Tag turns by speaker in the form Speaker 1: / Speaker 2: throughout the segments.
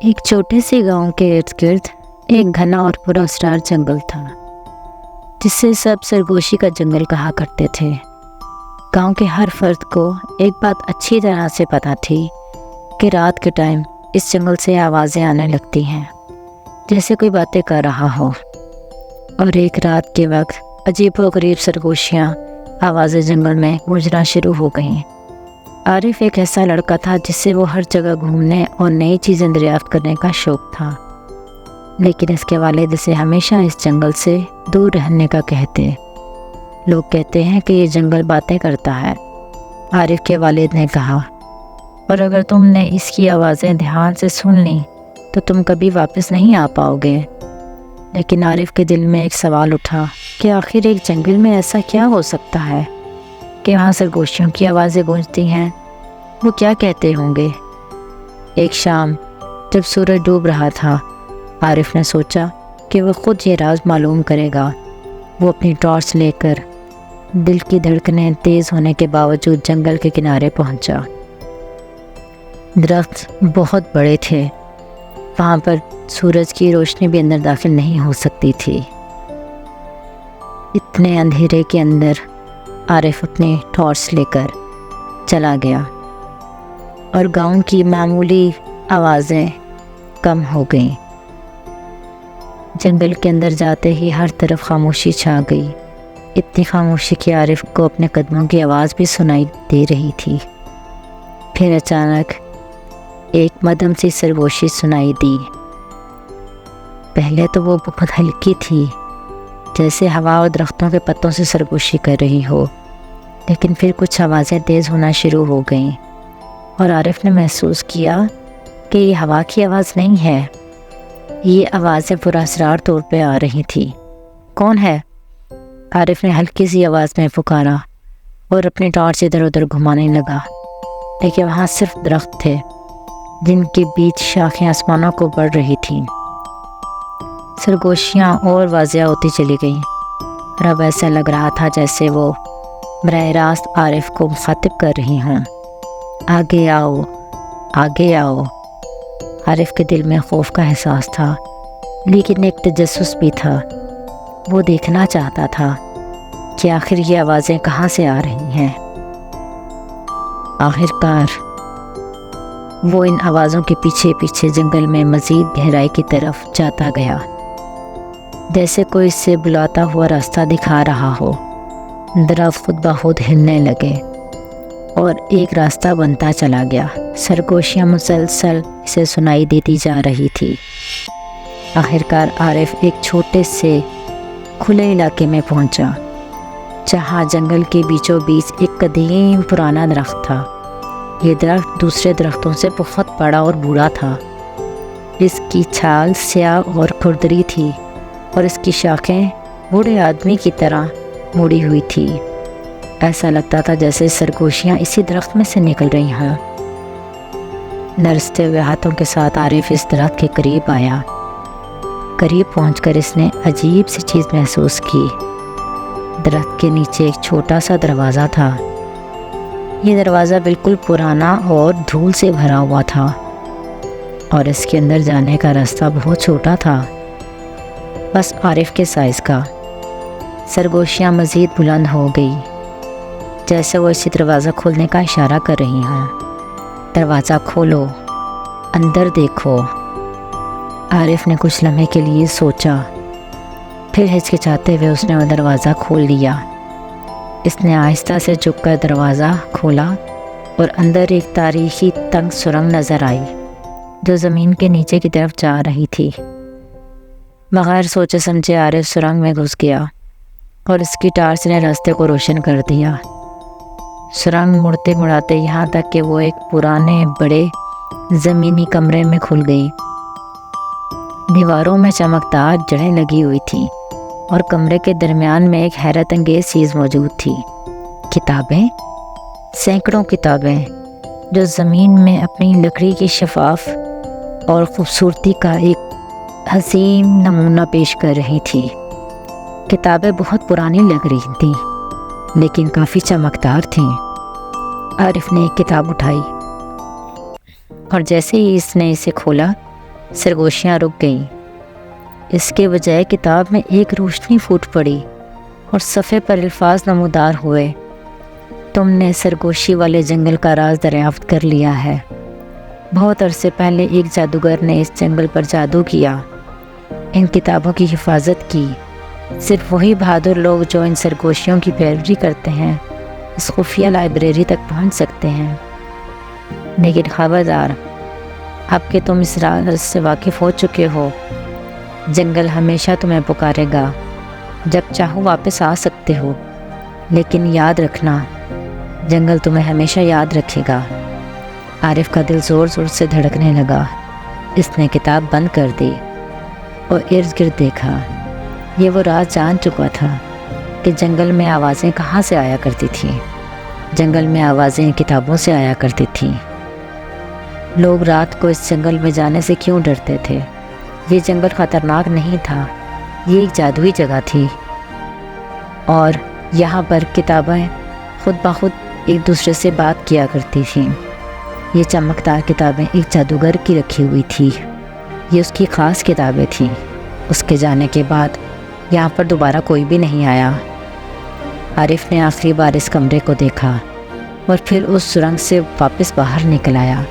Speaker 1: ایک چھوٹے سے گاؤں کے ارد گرد ایک گھنا اور پراسرار جنگل تھا، جسے سب سرگوشی کا جنگل کہا کرتے تھے۔ گاؤں کے ہر فرد کو ایک بات اچھی طرح سے پتہ تھی کہ رات کے ٹائم اس جنگل سے آوازیں آنے لگتی ہیں، جیسے کوئی باتیں کر رہا ہو۔ اور ایک رات کے وقت عجیب و غریب سرگوشیاں آوازیں جنگل میں گونجنا شروع ہو گئیں۔ عارف ایک ایسا لڑکا تھا جس سے وہ ہر جگہ گھومنے اور نئی چیزیں دریافت کرنے کا شوق تھا، لیکن اس کے والد اسے ہمیشہ اس جنگل سے دور رہنے کا کہتے۔ لوگ کہتے ہیں کہ یہ جنگل باتیں کرتا ہے، عارف کے والد نے کہا، اور اگر تم نے اس کی آوازیں دھیان سے سن لیں تو تم کبھی واپس نہیں آ پاؤ گے۔ لیکن عارف کے دل میں ایک سوال اٹھا کہ آخر ایک جنگل میں ایسا کیا ہو سکتا ہے کہ وہاں سرگوشیوں کی آوازیں گونجتی ہیں؟ وہ کیا کہتے ہوں گے؟ ایک شام جب سورج ڈوب رہا تھا، عارف نے سوچا کہ وہ خود یہ راز معلوم کرے گا۔ وہ اپنی ٹارچ لے کر دل کی دھڑکنیں تیز ہونے کے باوجود جنگل کے کنارے پہنچا۔ درخت بہت بڑے تھے، وہاں پر سورج کی روشنی بھی اندر داخل نہیں ہو سکتی تھی۔ اتنے اندھیرے کے اندر عارف اپنی ٹارچ لے کر چلا گیا اور گاؤں کی معمولی آوازیں کم ہو گئیں۔ جنگل کے اندر جاتے ہی ہر طرف خاموشی چھا گئی، اتنی خاموشی کہ عارف کو اپنے قدموں کی آواز بھی سنائی دے رہی تھی۔ پھر اچانک ایک مدھم سی سرگوشی سنائی دی۔ پہلے تو وہ بہت ہلکی تھی، جیسے ہوا اور درختوں کے پتوں سے سرگوشی کر رہی ہو، لیکن پھر کچھ آوازیں تیز ہونا شروع ہو گئیں اور عارف نے محسوس کیا کہ یہ ہوا کی آواز نہیں ہے، یہ آوازیں پراسرار طور پہ آ رہی تھی۔ کون ہے؟ عارف نے ہلکی سی آواز میں پکارا اور اپنی ٹارچ ادھر ادھر گھمانے لگا، لیکن وہاں صرف درخت تھے جن کے بیچ شاخیں آسمانوں کو بڑھ رہی تھیں۔ سرگوشیاں اور واضح ہوتی چلی گئیں اور اب ایسا لگ رہا تھا جیسے وہ براہ راست عارف کو مخاطب کر رہی ہوں۔ آگے آؤ، آگے آؤ۔ عارف کے دل میں خوف کا احساس تھا، لیکن ایک تجسس بھی تھا۔ وہ دیکھنا چاہتا تھا کہ آخر یہ آوازیں کہاں سے آ رہی ہیں۔ آخرکار وہ ان آوازوں کے پیچھے پیچھے جنگل میں مزید گہرائی کی طرف جاتا گیا، جیسے کوئی اس سے بلاتا ہوا راستہ دکھا رہا ہو۔ درخت خود بخود ہلنے لگے اور ایک راستہ بنتا چلا گیا۔ سرگوشیاں مسلسل اسے سنائی دیتی جا رہی تھی۔ آخرکار عارف ایک چھوٹے سے کھلے علاقے میں پہنچا، جہاں جنگل کے بیچوں بیچ ایک قدیم پرانا درخت تھا۔ یہ درخت دوسرے درختوں سے بہت بڑا اور بوڑھا تھا۔ اس کی چھال سیاہ اور کھردری تھی اور اس کی شاخیں بوڑھے آدمی کی طرح مڑی ہوئی تھی۔ ایسا لگتا تھا جیسے سرگوشیاں اسی درخت میں سے نکل رہی ہوں۔ لرزتے ہوئے ہاتھوں کے ساتھ عارف اس درخت کے قریب آیا۔ قریب پہنچ کر اس نے عجیب سی چیز محسوس کی۔ درخت کے نیچے ایک چھوٹا سا دروازہ تھا۔ یہ دروازہ بالکل پرانا اور دھول سے بھرا ہوا تھا اور اس کے اندر جانے کا راستہ بہت چھوٹا تھا، بس عارف کے سائز کا۔ سرگوشیاں مزید بلند ہو گئی، جیسے وہ اسی دروازہ کھولنے کا اشارہ کر رہی ہوں۔ دروازہ کھولو، اندر دیکھو۔ عارف نے کچھ لمحے کے لیے سوچا، پھر ہچکچاتے ہوئے اس نے وہ دروازہ کھول لیا۔ اس نے آہستہ سے جھک کر دروازہ کھولا اور اندر ایک تاریخی تنگ سرنگ نظر آئی جو زمین کے نیچے کی طرف جا رہی تھی۔ بغیر سوچے سمجھے عارف سرنگ میں گھس گیا اور اس کی ٹارچ نے راستے کو روشن کر دیا۔ سرنگ مڑتے مڑاتے یہاں تک کہ وہ ایک پرانے بڑے زمینی کمرے میں کھل گئی۔ دیواروں میں چمکدار جڑیں لگی ہوئی تھیں اور کمرے کے درمیان میں ایک حیرت انگیز چیز موجود تھی۔ کتابیں، سینکڑوں کتابیں جو زمین میں اپنی لکڑی کی شفاف اور خوبصورتی کا ایک حسین نمونہ پیش کر رہی تھی۔ کتابیں بہت پرانی لگ رہی تھیں لیکن کافی چمکدار تھیں۔ عارف نے ایک کتاب اٹھائی اور جیسے ہی اس نے اسے کھولا سرگوشیاں رک گئیں۔ اس کے بجائے کتاب میں ایک روشنی پھوٹ پڑی اور صفحے پر الفاظ نمودار ہوئے، تم نے سرگوشی والے جنگل کا راز دریافت کر لیا ہے۔ بہت عرصے پہلے ایک جادوگر نے اس جنگل پر جادو کیا، ان کتابوں کی حفاظت کی۔ صرف وہی بہادر لوگ جو ان سرگوشیوں کی پیروی کرتے ہیں اس خفیہ لائبریری تک پہنچ سکتے ہیں۔ لیکن خبردار، اب کہ تم اس راز سے واقف ہو چکے ہو، جنگل ہمیشہ تمہیں پکارے گا۔ جب چاہو واپس آ سکتے ہو، لیکن یاد رکھنا، جنگل تمہیں ہمیشہ یاد رکھے گا۔ عارف کا دل زور زور سے دھڑکنے لگا۔ اس نے کتاب بند کر دی اور ارد گرد دیکھا۔ یہ وہ راز جان چکا تھا کہ جنگل میں آوازیں کہاں سے آیا کرتی تھیں۔ جنگل میں آوازیں کتابوں سے آیا کرتی تھیں۔ لوگ رات کو اس جنگل میں جانے سے کیوں ڈرتے تھے؟ یہ جنگل خطرناک نہیں تھا، یہ ایک جادوئی جگہ تھی، اور یہاں پر کتابیں خود بخود ایک دوسرے سے بات کیا کرتی تھیں۔ یہ چمکدار کتابیں ایک جادوگر کی رکھی ہوئی تھی، یہ اس کی خاص کتابیں تھیں۔ اس کے جانے کے بعد یہاں پر دوبارہ کوئی بھی نہیں آیا۔ عارف نے آخری بار اس کمرے کو دیکھا اور پھر اس سرنگ سے واپس باہر نکل آیا۔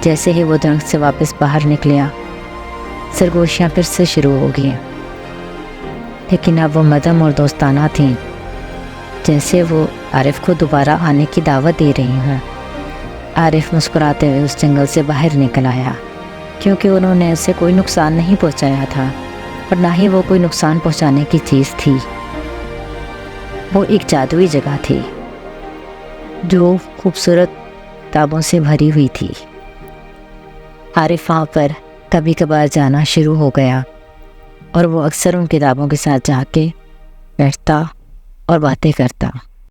Speaker 1: جیسے ہی وہ سرنگ سے واپس باہر نکلیا، سرگوشیاں پھر سے شروع ہو گئیں، لیکن اب وہ مدھم اور دوستانہ تھیں، جیسے وہ عارف کو دوبارہ آنے کی دعوت دے رہی ہوں۔ عارف مسکراتے ہوئے اس جنگل سے باہر نکل آیا، کیونکہ انہوں نے اسے کوئی نقصان نہیں پہنچایا تھا اور نہ ہی وہ کوئی نقصان پہنچانے کی چیز تھی۔ وہ ایک جادوئی جگہ تھی جو خوبصورت کتابوں سے بھری ہوئی تھی۔ عارف وہاں پر کبھی کبھار جانا شروع ہو گیا اور وہ اکثر ان کتابوں کے ساتھ جا کے بیٹھتا اور باتیں کرتا۔